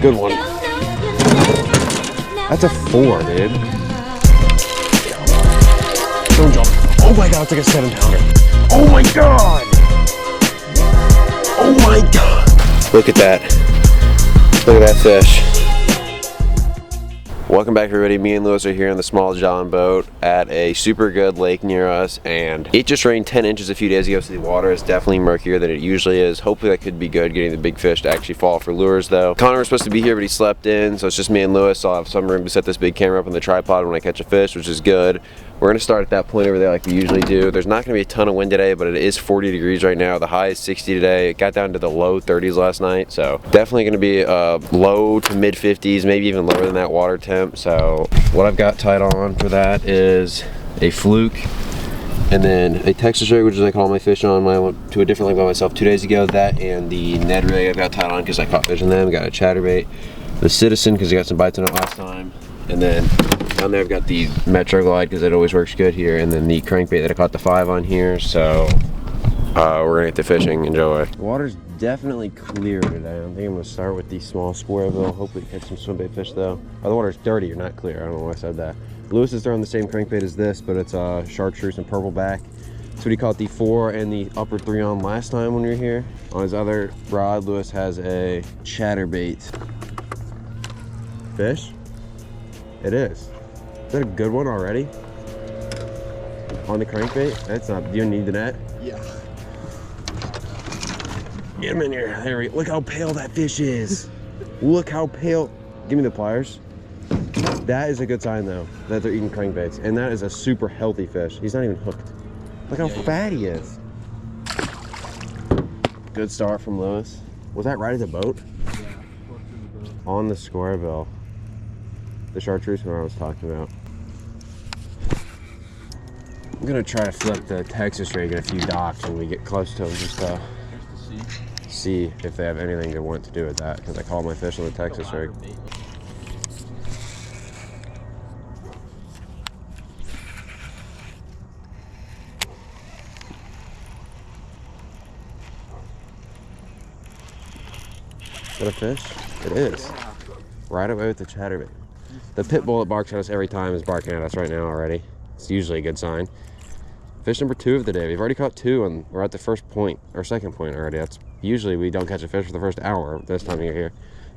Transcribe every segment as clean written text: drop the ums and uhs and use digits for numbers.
Good one. That's a 4, dude. Don't jump. Oh my god, it's like a 7-pounder. Oh my god! Oh my god! Look at that. Look at that fish. Welcome back, everybody. Me and Lewis are here on the Small John boat at a super good lake near us, and it just rained 10 inches a few days ago, so the water is definitely murkier than it usually is. Hopefully that could be good, getting the big fish to actually fall for lures though. Connor was supposed to be here, but he slept in, so it's just me and Lewis, so I'll have some room to set this big camera up on the tripod when I catch a fish, which is good. We're gonna start at that point over there like we usually do. There's not gonna be a ton of wind today, but it is 40 degrees right now. The high is 60 today. It got down to the low 30s last night, so definitely gonna be low to mid 50s, maybe even lower than that water temp. So what I've got tied on for that is a fluke, and then a Texas rig, which is I caught all my fish on. I went to a different lake by myself 2 days ago. That and the Ned rig I've got tied on because I caught fish in them. Got a chatterbait, the Citizen because I got some bites on it last time, and then down there I've got the Metro Glide because it always works good here, and then the crankbait that I caught the 5 on here. So we're gonna get to fishing. Enjoy. The water's definitely clear today. I think I'm gonna start with the small square bill. Hopefully catch some swimbait fish though. Oh, the water's dirty or not clear. I don't know why I said that. Lewis is throwing the same crankbait as this, but it's chartreuse and purple back. That's what he caught the 4 and the upper 3 on last time when we were here. On his other rod, Lewis has a chatterbait. Fish? It is. Is that a good one already? On the crankbait? That's not, do you need the net? Yeah. Get him in here. There we go. Look how pale that fish is. Look how pale. Give me the pliers. That is a good sign though, that they're eating crankbaits. And that is a super healthy fish. He's not even hooked. Look how fat he is. Good start from Lewis. Was that right at the boat? Yeah, on the square bill. The chartreuse one I was talking about. I'm gonna try to flip the Texas rig at a few docks when we get close to them, just to see if they have anything they want to do with that, because I call my fish on the Texas rig. Is that a fish? It is. Right away with the chatterbait. The pit bull that barks at us every time is barking at us right now already. It's usually a good sign. Fish number 2 of the day. We've already caught 2 and we're at the first point, or second point already. That's usually we don't catch a fish for the first hour this time of year.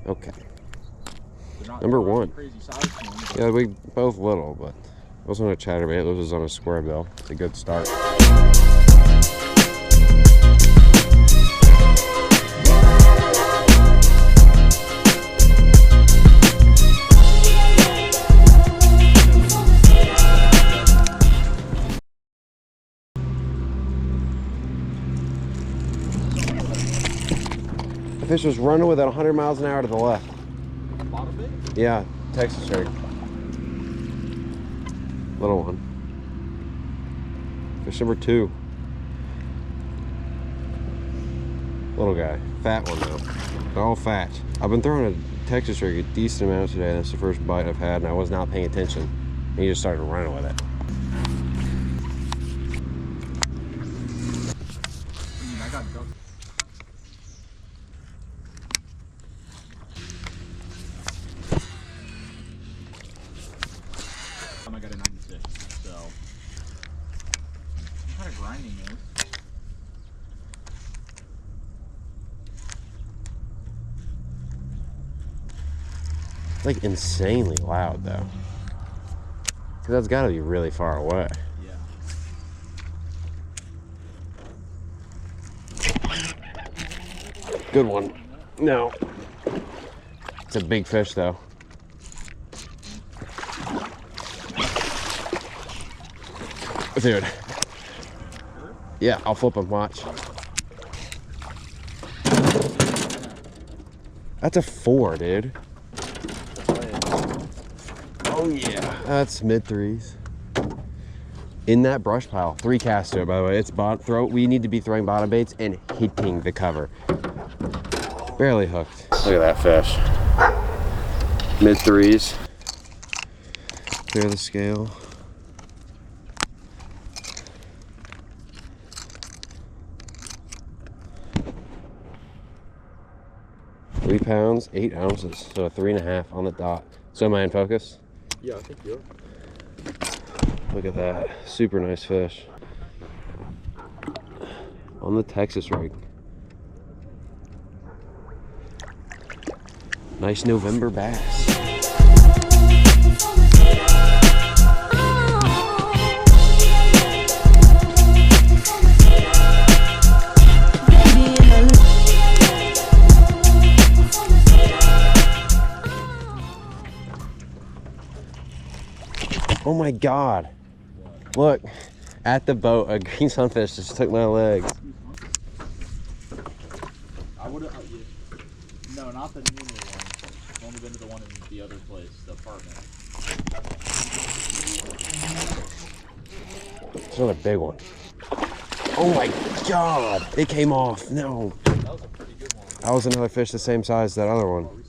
Okay. Number 1. Yeah, we both little, but I was on a chatterbait. This was on a square bill. It's a good start. The fish was running with it 100 miles an hour to the left. Bottom bait? Yeah, Texas rig. Little one. Fish number 2. Little guy. Fat one though. They're all fat. I've been throwing a Texas rig a decent amount today. That's the first bite I've had, and I was not paying attention. And he just started running with it. I got duck. I got a 96, so I'm kind of grinding this. It's like insanely loud though. Cause that's gotta be really far away. Yeah. Good one. No. It's a big fish though. Dude. Yeah, I'll flip him, watch. That's a 4, dude. Oh yeah. That's mid 3s. In that brush pile. 3 casts to it, by the way. It's we need to be throwing bottom baits and hitting the cover. Barely hooked. Look at that fish. Mid 3s. Clear the scale. 3 pounds, 8 ounces. So a 3.5 on the dot. So am I in focus? Yeah, I think you are. Look at that. Super nice fish. On the Texas rig. Nice November bass. Oh my God. Look, at the boat, a green sunfish just took my legs. I would have. No, not the new one. I've only been to the one in the other place, the apartment. It's another big one. Oh my God, it came off. No. That was a pretty good one. That was another fish the same size as that other one.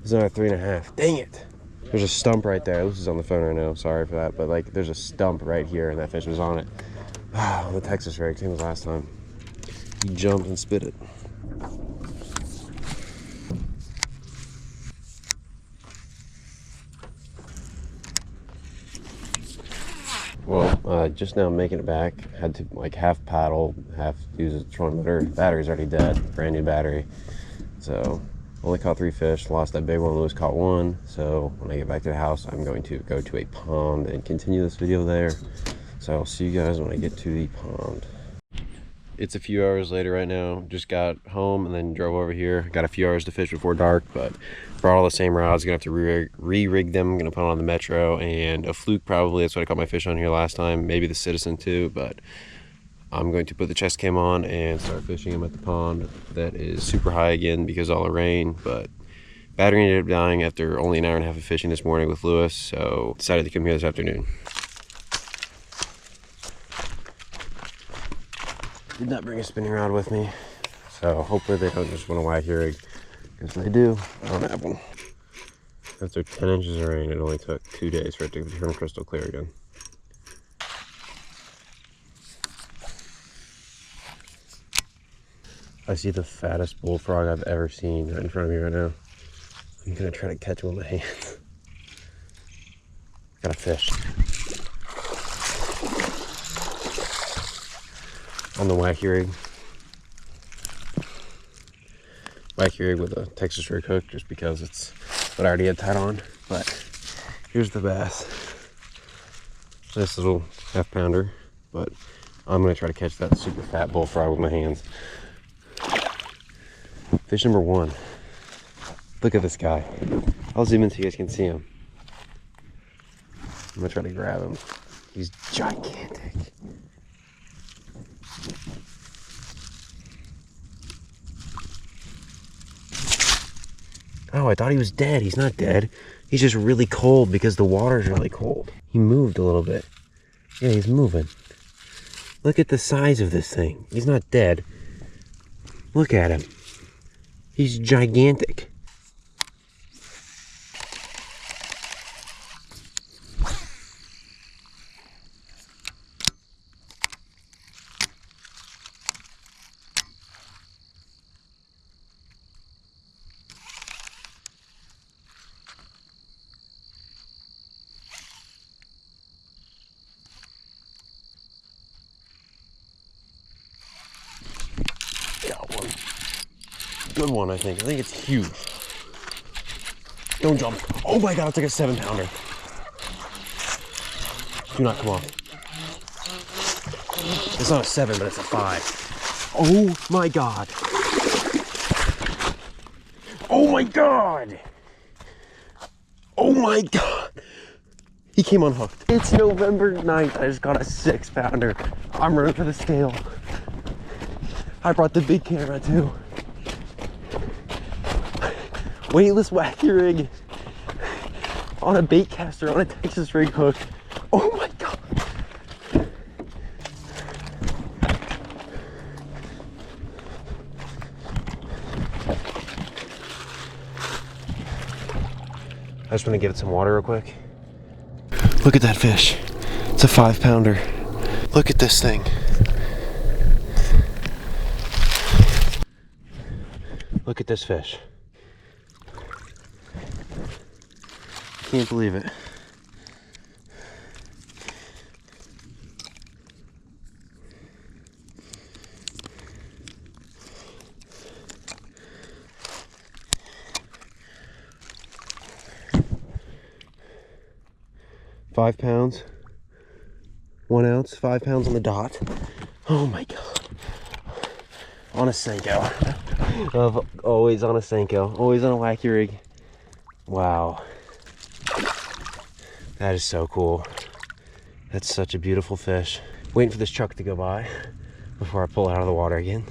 It's another 3.5. Dang it. There's a stump right there. This is on the phone right now. Sorry for that. But like, there's a stump right here and that fish was on it. Ah, the Texas rig, same as last time. He jumped and spit it. Well, just now making it back. Had to like half paddle, half use a trolling motor. Battery's already dead, brand new battery. So only caught 3 fish. Lost that big one. Lewis caught 1. So when I get back to the house, I'm going to go to a pond and continue this video there. So I'll see you guys when I get to the pond. It's a few hours later right now. Just got home and then drove over here. Got a few hours to fish before dark, but brought all the same rods. Gonna have to re-rig them. Gonna put on the Metro and a fluke probably. That's what I caught my fish on here last time. Maybe the Citizen too, but I'm going to put the chest cam on and start fishing them at the pond. That is super high again because of all the rain, but battery ended up dying after only an hour and a half of fishing this morning with Lewis, so decided to come here this afternoon. Did not bring a spinning rod with me, so hopefully they don't just want to whack your rig, because they do. I don't have one. After 10 inches of rain, it only took 2 days for it to turn crystal clear again. I see the fattest bullfrog I've ever seen right in front of me right now. I'm gonna try to catch him with my hands. Got a fish. On the wacky rig. Wacky rig with a Texas rig hook just because it's what I already had tied on. But here's the bass. This little half pounder. But I'm gonna try to catch that super fat bullfrog with my hands. Fish number 1. Look at this guy. I'll zoom in so you guys can see him. I'm gonna try to grab him. He's gigantic. Oh, I thought he was dead. He's not dead. He's just really cold because the water's really cold. He moved a little bit. Yeah, he's moving. Look at the size of this thing. He's not dead. Look at him. He's gigantic. Got one. Good one, I think. I think it's huge. Don't jump. Oh my God, it's like a 7-pounder. Do not come off. It's not a 7, but it's a 5. Oh my God. Oh my God. Oh my God. He came unhooked. It's November 9th. I just got a 6-pounder. I'm running for the scale. I brought the big camera too. Weightless wacky rig on a bait caster on a Texas rig hook. Oh my God. I just want to give it some water real quick. Look at that fish. It's a 5-pounder. Look at this thing. Look at this fish. Can't believe it. £5, 1 ounce, 5 pounds on the dot. Oh my God. On a Senko. Always on a Senko, always on a wacky rig. Wow. That is so cool. That's such a beautiful fish. Waiting for this truck to go by before I pull it out of the water again.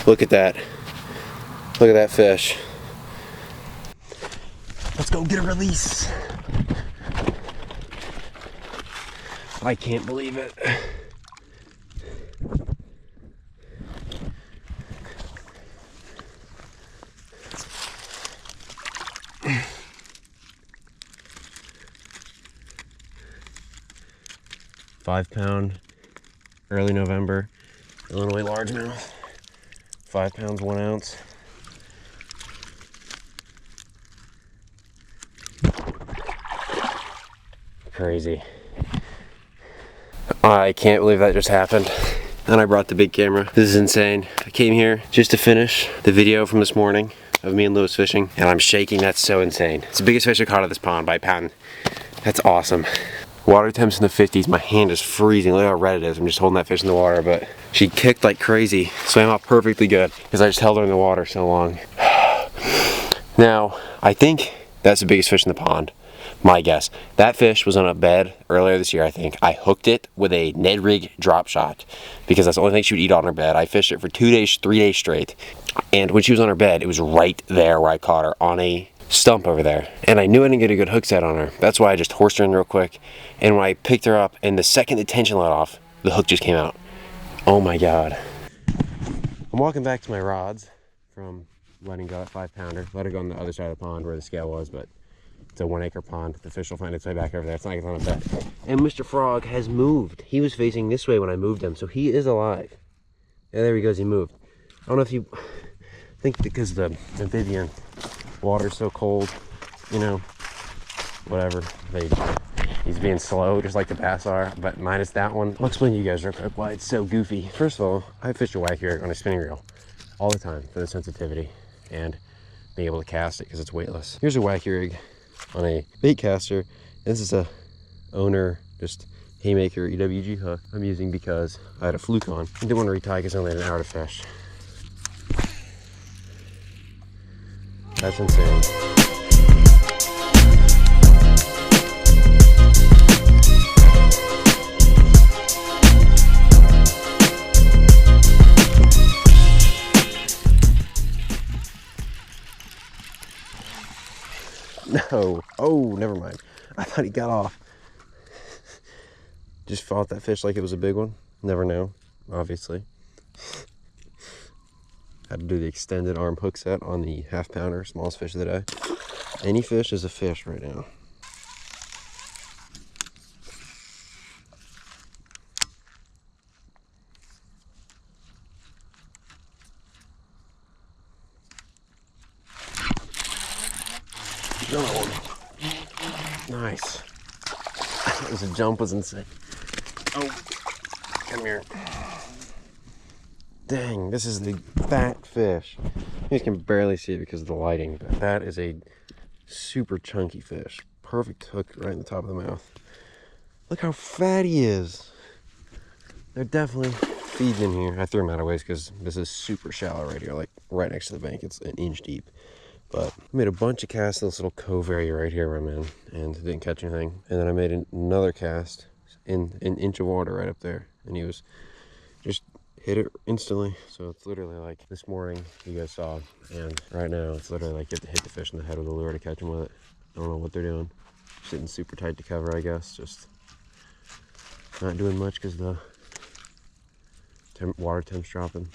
Look at that. Look at that fish. Let's go get a release. I can't believe it. £5, early November, Illinois largemouth. 5 pounds, 1 ounce. Crazy. I can't believe that just happened. And I brought the big camera. This is insane. I came here just to finish the video from this morning of me and Lewis fishing, and I'm shaking. That's so insane. It's the biggest fish I caught at this pond by a pound. That's awesome. Water temps in the 50s. My hand is freezing. Look how red it is. I'm just holding that fish in the water, but she kicked like crazy. Swam out perfectly good because I just held her in the water so long. Now, I think that's the biggest fish in the pond. My guess. That fish was on a bed earlier this year, I think. I hooked it with a Ned Rig drop shot because that's the only thing she would eat on her bed. I fished it for 2 days, 3 days straight. And when she was on her bed, it was right there where I caught her on a stump over there, and I knew I didn't get a good hook set on her. That's why I just horsed her in real quick, and when I picked her up and the second the tension let off, the hook just came out. Oh my God. I'm walking back to my rods from letting go that 5-pounder. Let her go on the other side of the pond where the scale was, but it's a 1 acre pond. The fish will find its way back over there. It's not like it's on a bed. And Mr. Frog has moved. He was facing this way when I moved him, so he is alive. Yeah, there he goes, he moved. I don't know if you think because the amphibian water's so cold, you know, whatever. He's being slow, just like the bass are, but minus that one. I'll explain to you guys real quick why it's so goofy. First of all, I fish a wacky rig on a spinning reel all the time for the sensitivity and being able to cast it because it's weightless. Here's a wacky rig on a bait caster. This is a owner, just Haymaker EWG hook I'm using because I had a fluke on. I didn't want to retie because I only had an hour to fish. That's insane. No. Oh, never mind. I thought he got off. Just fought that fish like it was a big one. Never know, obviously. Had to do the extended arm hook set on the 1/2-pounder, smallest fish of the day. Any fish is a fish right now. Another one. Nice. This jump was insane. Oh, come here. Dang, this is the fat fish. You guys can barely see it because of the lighting, but that is a super chunky fish. Perfect hook right in the top of the mouth. Look how fat he is. They're definitely feeding in here. I threw him out of ways because this is super shallow right here, like right next to the bank. It's an inch deep. But I made a bunch of casts in this little cove area right here where I'm in, and didn't catch anything. And then I made another cast in an inch of water right up there, and he was just hit it instantly. So it's literally like this morning you guys saw, and right now it's literally like you have to hit the fish in the head with a lure to catch them with it. I don't know what they're doing. Sitting super tight to cover, I guess. Just not doing much because the water temp's dropping.